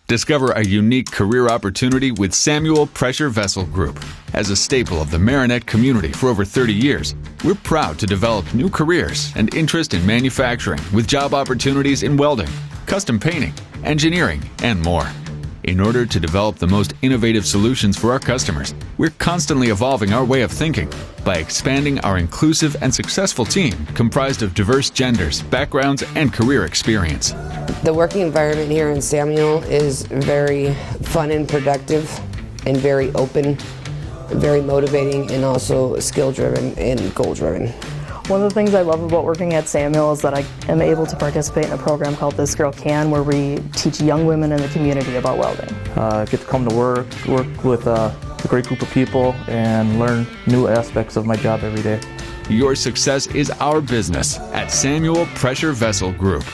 Discover a unique career opportunity with Samuel Pressure Vessel Group. As a staple of the Marinette community for over 30 years, we're proud to develop new careers and interest in manufacturing with job opportunities in welding, custom painting, engineering, and more. In order to develop the most innovative solutions for our customers, we're constantly evolving our way of thinking by expanding our inclusive and successful team comprised of diverse genders, backgrounds, and career experience. The working environment here in Samuel is very fun and productive and very open, very motivating, and also skill-driven and goal-driven. One of the things I love about working at Samuel is that I am able to participate in a program called This Girl Can, where we teach young women in the community about welding. I get to come to work with a great group of people, and learn new aspects of my job every day. Your success is our business at Samuel Pressure Vessel Group.